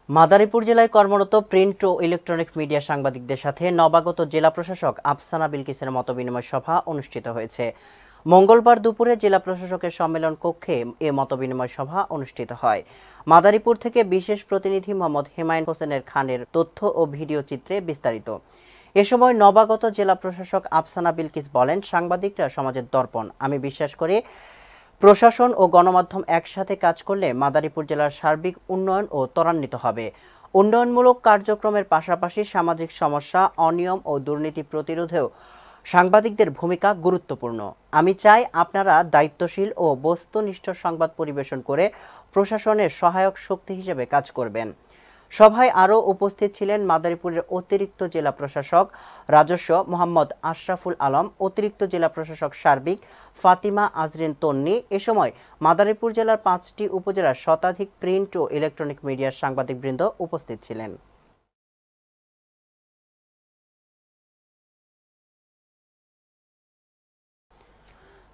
মাদারীপুর জেলায় কর্মরত প্রিন্ট ও electronic media সাংবাদিকদের সাথে নবাগত জেলা প্রশাসক আফসানা বিলকিসের মতবিনিময় সভা অনুষ্ঠিত হয়েছে। মঙ্গলবার দুপুরে জেলা প্রশাসকের সম্মেলন কক্ষে এ মতবিনিময় সভা অনুষ্ঠিত হয়। মাদারীপুর থেকে বিশেষ প্রতিনিধি মোহাম্মদ হেমায়েত হোসেনের খানের তথ্য ও ভিডিও চিত্রে বিস্তারিত। এ সময় নবাগত জেলা প্রশাসক আফসানা বিলকিস বলেন, সাংবাদিকরা সমাজের দর্পণ। আমি বিশ্বাস করি প্রশাসন ও গণমাধ্যম একসাথে কাজ করলে মাদারীপুর জেলার সার্বিক উন্নয়ন ও ত্বরান্বিত হবে। উন্নয়নমূলক কার্যক্রমের পাশাপাশি সামাজিক সমস্যা, অনিয়ম ও দুর্নীতি প্রতিরোধেও সাংবাদিকদের ভূমিকা গুরুত্বপূর্ণ। আমি চাই আপনারা দায়িত্বশীল ও বস্তুনিষ্ঠ সংবাদ পরিবেশন করে প্রশাসনের সহায়ক শক্তি হিসেবে কাজ করবেন। সভায় আরও উপস্থিত ছিলেন মাদারীপুরের অতিরিক্ত জেলা প্রশাসক রাজস্ব মোহাম্মদ আশরাফুল আলম, অতিরিক্ত জেলা প্রশাসক সার্বিক ফাতিমা আজরিন তন্নি। এ সময় মাদারীপুর জেলার 5টি উপজেলার শতাধিক প্রিন্ট ও ইলেকট্রনিক মিডিয়ার সাংবাদিকবৃন্দ উপস্থিত ছিলেন।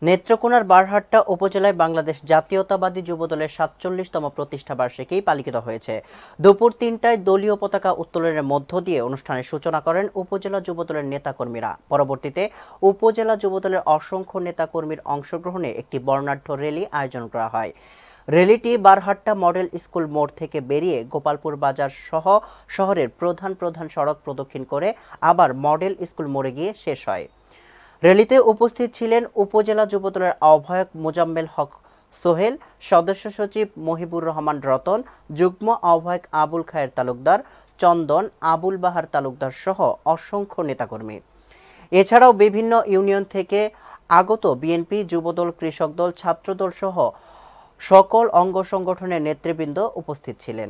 নেত্রকোনার বারহাট্টা উপজেলায় বাংলাদেশ জাতীয়তাবাদী যুবদলের 47তম প্রতিষ্ঠাবার্ষিকী পালিত হয়েছে। দুপুর 3টায় দলীয় পতাকা উত্তোলনের মধ্য দিয়ে অনুষ্ঠানের সূচনা করেন উপজেলা যুবদলের নেতাকর্মীরা। পরবর্তীতে উপজেলা যুবদলের অসংখ্য নেতাকর্মীর অংশগ্রহণে একটি বর্ণাঢ্য র্যালি আয়োজন করা হয়। র্যালিটি বারহাট্টা মডেল স্কুল মোড় থেকে বেরিয়ে গোপালপুর বাজার সহ শহরের প্রধান প্রধান সড়ক প্রদক্ষিণ করে আবার মডেল স্কুল মোড়ে গিয়ে শেষ হয়। র্যালিতে উপস্থিত ছিলেন উপজেলা যুবদলের আহ্বায়ক মোজাম্মেল হক সোহেল, সদস্য সচিব মহিবুর রহমান রতন, যুগ্ম আহ্বায়ক আবুল খায়ের তালুকদার, চন্দন, আবুল বাহার তালুকদার সহ অসংখ্য নেতাকর্মী। এছাড়াও বিভিন্ন ইউনিয়ন থেকে আগত বিএনপি, যুবদল, কৃষক দল, ছাত্রদল সহ সকল অঙ্গ সংগঠনের নেতৃবৃন্দ উপস্থিত ছিলেন।